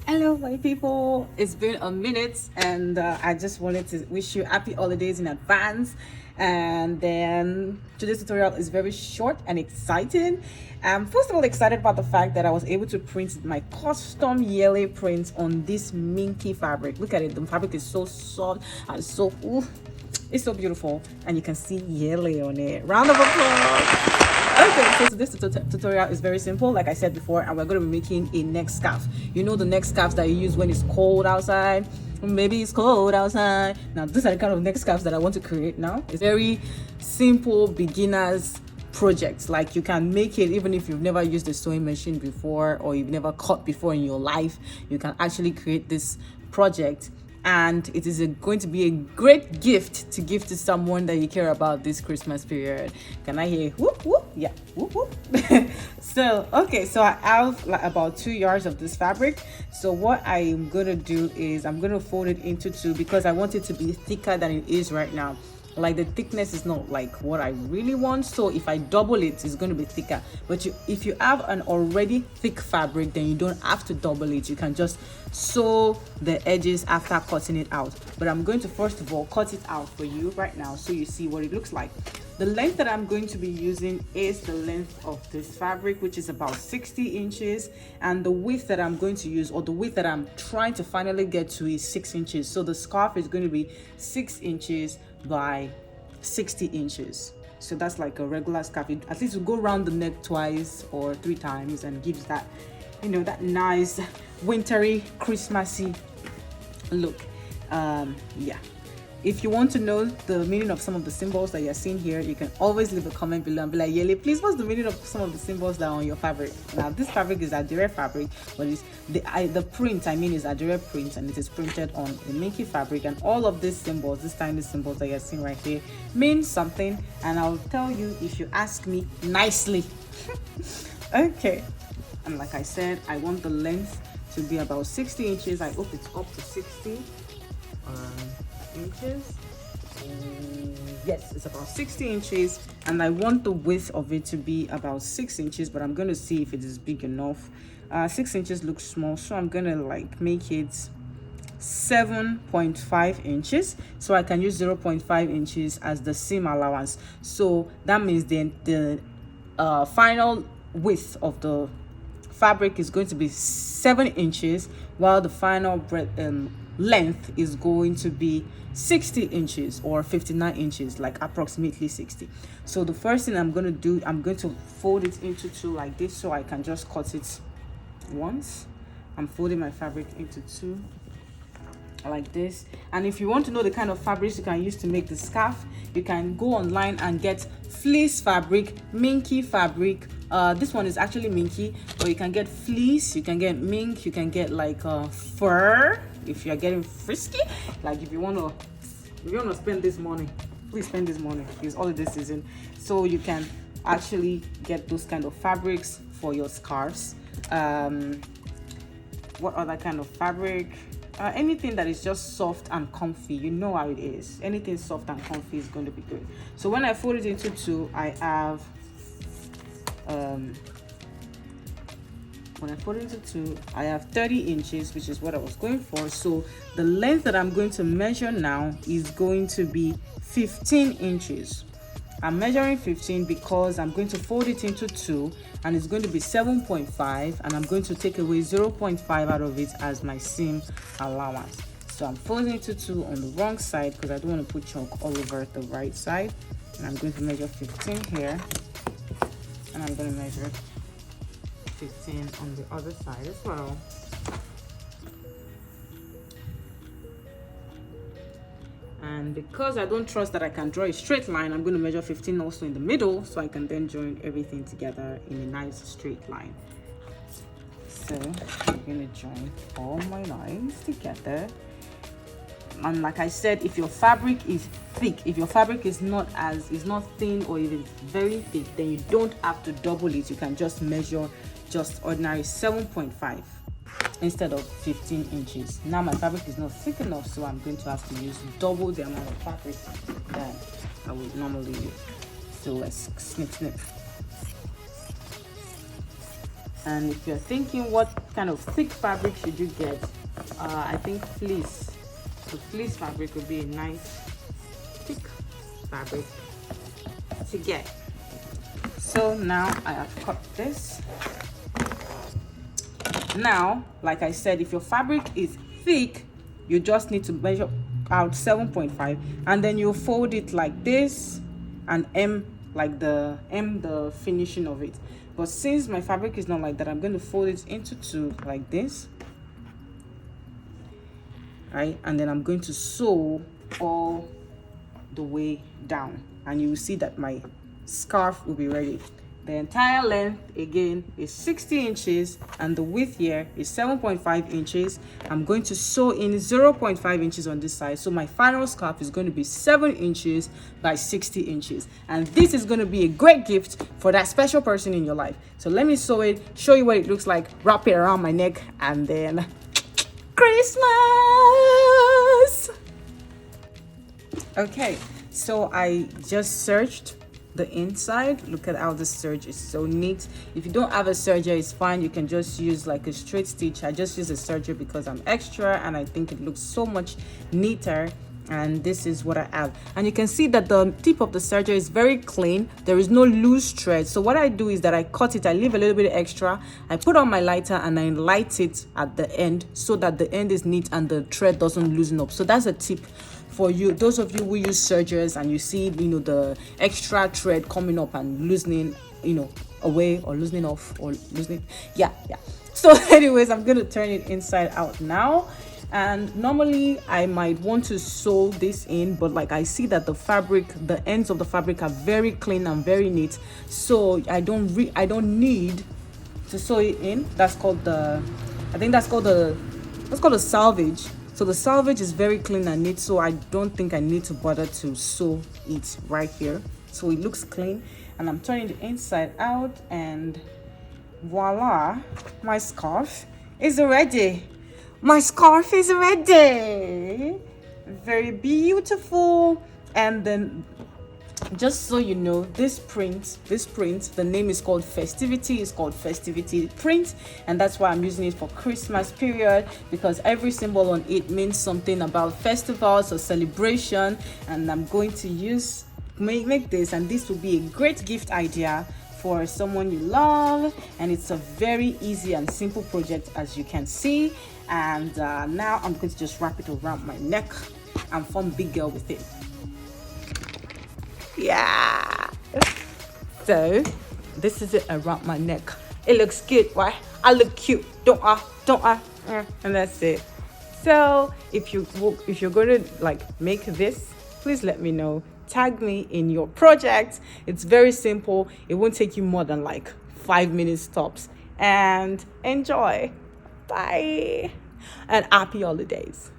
Hello, my people. It's been a minute, and I just wanted to wish you happy holidays in advance. And then today's tutorial is very short and exciting. First of all, excited about the fact that I was able to print my custom Yele print on this minky fabric. Look at it; the fabric is so soft and so it's so beautiful, and you can see Yele on it. Round of applause. Okay, so this tutorial is very simple, like I said before, and we're going to be making a neck scarf. You know, the neck scarves that you use when it's cold outside. Maybe it's cold outside. Now, these are the kind of neck scarves that I want to create now. It's very simple beginners project. Like, you can make it even if you've never used a sewing machine before, or you've never cut before in your life. You can actually create this project, and it is going to be a great gift to give to someone that you care about this Christmas period. Can I hear whoop whoop? Yeah, whoop whoop. So I have like about 2 yards of this fabric. So what I'm gonna do is I'm gonna fold it into two, because I want it to be thicker than it is right now. Like, the thickness is not like what I really want, so if I double it, it's going to be thicker. But if you have an already thick fabric, then you don't have to double it. You can just sew the edges after cutting it out. But I'm going to first of all cut it out for you right now, so you see what it looks like. The length that I'm going to be using is the length of this fabric, which is about 60 inches, and the width that I'm going to use, or the width that I'm trying to finally get to, is 6 inches. So the scarf is going to be 6 inches by 60 inches. So that's like a regular scarf. At least you go around the neck twice or 3 times, and gives that, you know, that nice wintry Christmassy look. Yeah, if you want to know the meaning of some of the symbols that you're seeing here, you can always leave a comment below and be like, Yele, please, what's the meaning of some of the symbols that are on your fabric? Now, this fabric is Adire fabric, but it's the print, I mean, is Adire print, and it is printed on the minky fabric. And all of these symbols, these tiny symbols that you're seeing right here, mean something, and I'll tell you if you ask me nicely. Okay, and like I said, I want the length to be about 60 inches. I hope it's up to 60 inches. Yes, it's about 60 inches, and I want the width of it to be about 6 inches, but I'm going to see if it is big enough. 6 inches looks small, so I'm gonna like make it 7.5 inches, so I can use 0.5 inches as the seam allowance. So that means then the final width of the fabric is going to be 7 inches, while the final length is going to be 60 inches or 59 inches, like approximately 60. So the first thing I'm going to do, I'm going to fold it into two like this, so I can just cut it once. I'm folding my fabric into two like this. And if you want to know the kind of fabrics you can use to make the scarf, you can go online and get fleece fabric, minky fabric. This one is actually minky, but you can get fleece, you can get mink, you can get like fur if you're getting frisky. Like, if you want to spend this money, please spend this money. It's holiday season, so you can actually get those kind of fabrics for your scarves. What other kind of fabric? Anything that is just soft and comfy. You know how it is. Anything soft and comfy is going to be good. So when I fold it into two, I have when I fold it into two, I have 30 inches, which is what I was going for. So the length that I'm going to measure now is going to be 15 inches. I'm measuring 15 because I'm going to fold it into two, and it's going to be 7.5, and I'm going to take away 0.5 out of it as my seam allowance. So I'm folding it into two on the wrong side because I don't want to put chalk all over the right side. And I'm going to measure 15 here, and I'm going to measure 15 on the other side as well. And because I don't trust that I can draw a straight line, I'm going to measure 15 also in the middle, so I can then join everything together in a nice straight line. So I'm going to join all my lines together. And like I said, if your fabric is thick, if your fabric is not thin, or if it's very thick, then you don't have to double it. You can just measure just ordinary 7.5 instead of 15 inches. Now my fabric is not thick enough, so I'm going to have to use double the amount of fabric that I would normally use. So let's snip. And if you're thinking what kind of thick fabric should you get, I think fleece. So fleece fabric would be a nice thick fabric to get. So now I have cut this. Now, like I said, if your fabric is thick, you just need to measure out 7.5, and then you fold it like this and hem like the finishing of it. But since my fabric is not like that, I'm going to fold it into two like this, right? And then I'm going to sew all the way down, and you will see that my scarf will be ready. The entire length again is 60 inches and the width here is 7.5 inches. I'm going to sew in 0.5 inches on this side, so my final scarf is going to be 7 inches by 60 inches, and this is going to be a great gift for that special person in your life. So let me sew it, show you what it looks like, wrap it around my neck, and then Christmas. Okay, so I just serged the inside. Look at how the serge is so neat. If you don't have a serger, it's fine, you can just use like a straight stitch. I just use a serger because I'm extra and I think it looks so much neater, and this is what I have. And you can see that the tip of the serger is very clean, there is no loose thread. So what I do is that I cut it, I leave a little bit extra, I put on my lighter and I light it at the end so that the end is neat and the thread doesn't loosen up. So that's a tip for you, those of you who use sergers and you see, you know, the extra thread coming up and loosening, you know, away or loosening off or loosening. Yeah. So anyways, I'm going to turn it inside out now. And normally I might want to sew this in, but like I see that the fabric, the ends of the fabric are very clean and very neat, so I don't need to sew it in. That's called the, I think that's called a salvage. So the salvage is very clean and neat, so I don't think I need to bother to sew it right here. So it looks clean, and I'm turning the inside out, and voila, my scarf is ready. My scarf is ready. Very beautiful. And then, just so you know, this print, the name is called Festivity. It's called Festivity print, and that's why I'm using it for Christmas period, because every symbol on it means something about festivals or celebration. And I'm going to make this, and this will be a great gift idea for someone you love. And it's a very easy and simple project, as you can see. And now I'm going to just wrap it around my neck and form big girl with it. Yeah, so this is it around my neck. It looks good, right? I look cute, don't I? And that's it. So if you're going to like make this, please let me know, tag me in your project. It's very simple, it won't take you more than like 5 minutes tops, and enjoy. Bye and happy holidays.